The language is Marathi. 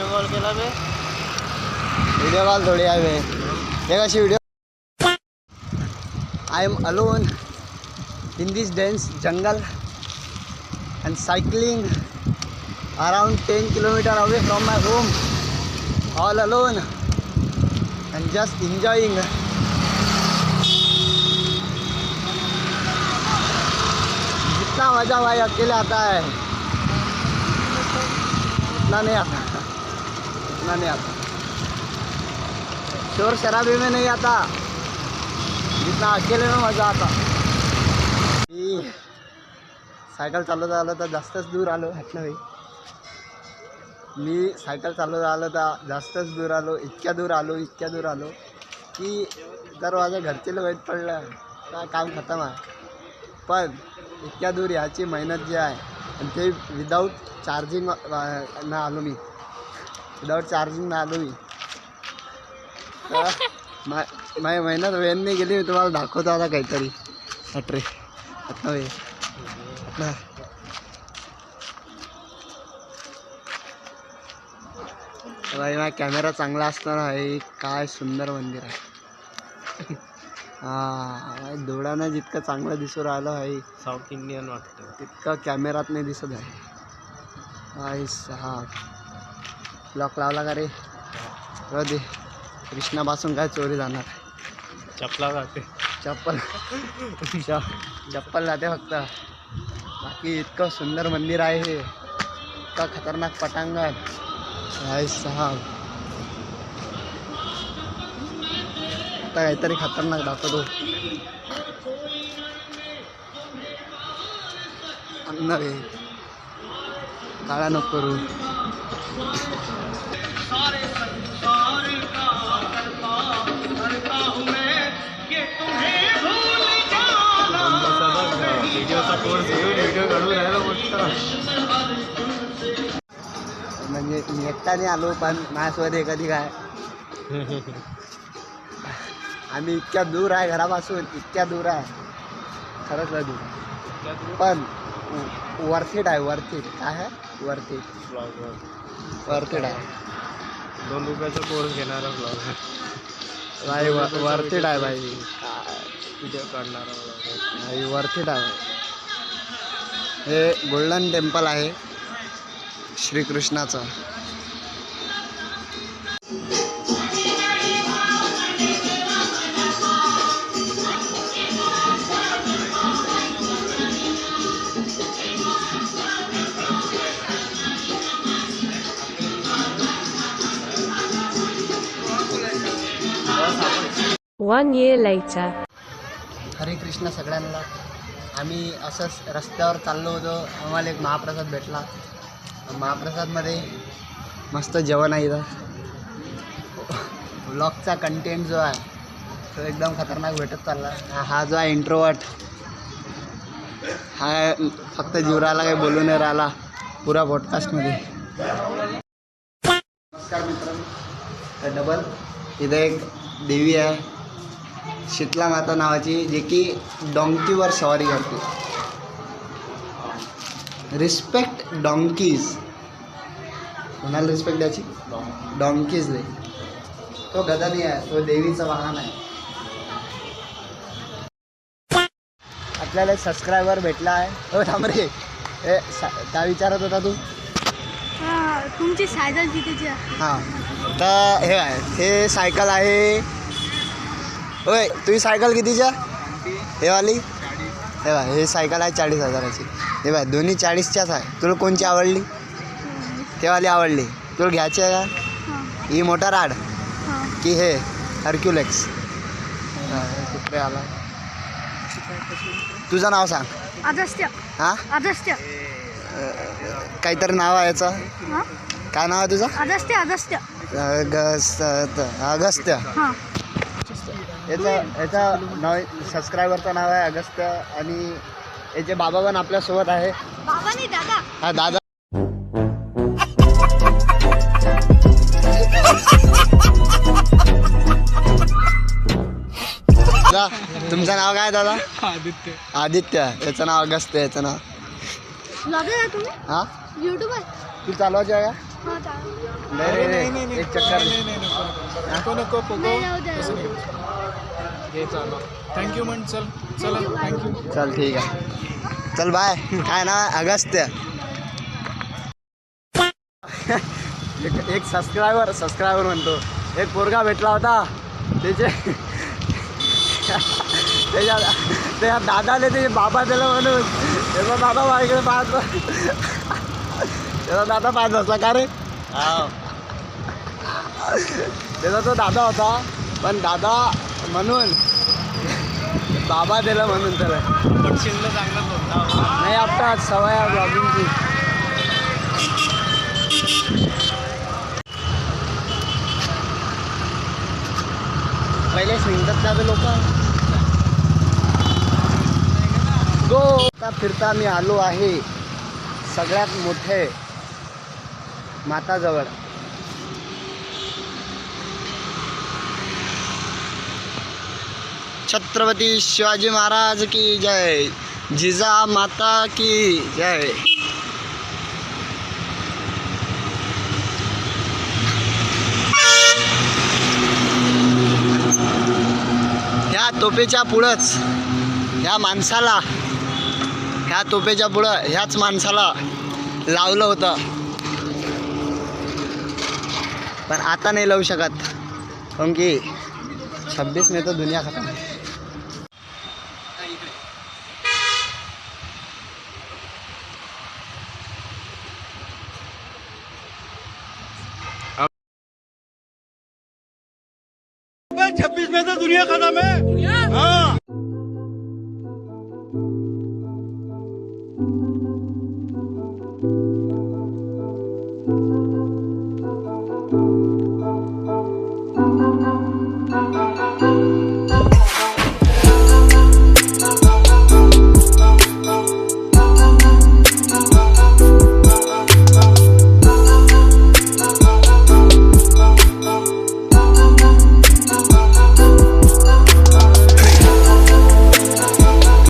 कॉल केला बे. व्हिडिओ कॉल थोडी आहे बे. हे कशी video. I am alone in this dense jungle and cycling around 10 kilometers away from my home, all alone and just enjoying. जितना मजा भाई अकेले आता है उतना नहीं आता, उतना नहीं आता. शोर शराबे में नहीं आता जितना अकेले में मजा आता. सायकल चालवता चालवता जास्तच दूर आलो. हटलं भाई. मी सायकल चालवता आलो तर जास्तच दूर आलो. इतक्या दूर आलो की जर माझ्या घरचे लोक वाईट पडलं तर काम खतम आहे. पण इतक्या दूर याची मेहनत जी आहे आणि ते विदाऊट चार्जिंग ना आलो मी. माझी मेहनत वेळेने गेली. मी तुम्हाला दाखवतो आता काहीतरी. हटरे आता वे भाई माझा कॅमेरा चांगला असताना भाई काय सुंदर मंदिर आहे. हा डोळ्यानं जितकं चांगलं दिसू राहिलं भाई साऊथ इंडियन वाटतं तितकं कॅमेरात नाही दिसत आहे. भाई हा ब्लॉक लावला का रे. दे कृष्णापासून काय चोरी जाणार. चपला जाते. चप्पल जाते फक्त. बाकी इतकं सुंदर मंदिर आहे हे. इतका खतरनाक पटांगण भाई साहब. आता काहीतरी खतरनाक दाखवतो. अन्न रे काळा नको करू. व्हिडिओचा कोर्स घेऊन व्हिडिओ काढून राहिला मोठा. म्हणजे मी एकटाने आलो पण माझ्यासोबत एखादी काय. आम्ही इतक्या दूर आहे घरापासून. इतक्या दूर आहे खरंच नाही दूर. पण वर्थ इट आहे. काय आहे वर्थ इट आहे. 2 रुपयाचा कोर्स घेणारा ब्लॉग भाई वर्थ इट आहे भाई. व्हिडिओ काढणारा भाई वर्थ इट आहे. हे गोल्डन टेम्पल आहे श्रीकृष्णाचं. One year later. हरे कृष्ण सगळ्यांना. आम्ही असंच रस्त्यावर चाललो होतो. आम्हाला एक महाप्रसाद भेटला. महाप्रसादमध्ये मस्त जेवण आहे. इथं व्लॉगचा कंटेंट जो आहे तो एकदम खतरनाक भेटत चालला. हा जो आहे इंट्रोवर्ट हा फक्त जीवराला काही बोलू नाही राहिला पुरा पॉडकास्टमध्ये. नमस्कार मित्रांनो. डबल इथं एक देवी आहे शीतला माता नावाची जे की डॉंकीवर सवारी करते. रिस्पेक्ट डॉंकीज. कोणाला रिस्पेक्ट द्यायची. डॉंकीज दे. तो गदा नाही आहे तो देवीचं वाहन आहे. आपल्याला सबस्क्रायबर भेटला आहे. हो थांब रे. काय विचारत होता तू. तुमची सायकल कितीची आहे. हां तर हे आहे. हे सायकल आहे. होय तुझी सायकल कितीच्या. हे वाली हे बा. हे सायकल आहे 40,000ची. हे बा दोन्ही 40च्याच आहे. तुला कोणची आवडली. ते वाली आवडली. तुला घ्यायची आहे का. ही मोटर आड की हे हर्क्युलेक्स. कुठे आला. तुझं नाव सांग. अगस्त्य. हां अगस्त्य. काहीतरी नाव आहे याचं. काय नाव आहे तुझं. अगस्त्य. अगस्त्य. हां याचं नाव सबस्क्रायबरचं नाव आहे अगस्त्य. आणि याचे बाबा पण आपल्यासोबत आहे. बाबा नाही दादा. हा दादा. तुमचं नाव काय दादा. आदित्य. याचं नाव अगस्त्य. याचं नाव तुम्ही हां यूट्यूब तू चालवायची आहे का. हा चालेल. नाही एक चक्कर नको नको पोगो नाही जाऊ द्या. तसं नाही. घे चालू थँक्यू म्हण चल चला थँक्यू चल ठीक आहे चल बाय काय ना अगस्त्य एक सबस्क्रायबर म्हणतो एक पोरगा भेटला होता त्याच्या दादाने ते बाबा दिला म्हणून त्याचा दादा माझ्याकडे त्याचा दादा पाहत बसला का रे त्याचा तो दादा होता पण दादा म्हणून बाबा दिला म्हणून त्याला पण शिंदे चांगलाच होता नाही आता सवय आहे ब्लॉगिंगची पहिले सांगतात का लोक गो आता फिरता मी आलो आहे सगळ्यात मोठे माताजवळ छत्रपती शिवाजी महाराज की जय जिजा माता की जय ह्या तोपेच्या पुढंच ह्या तोपेच्या पुढं ह्याच माणसाला लावलं होतं पण आता नाही लावू शकत कारण की 26 में तो दुनिया खत्म है छब्बीस में तो दुनिया खत्म है। हाँ।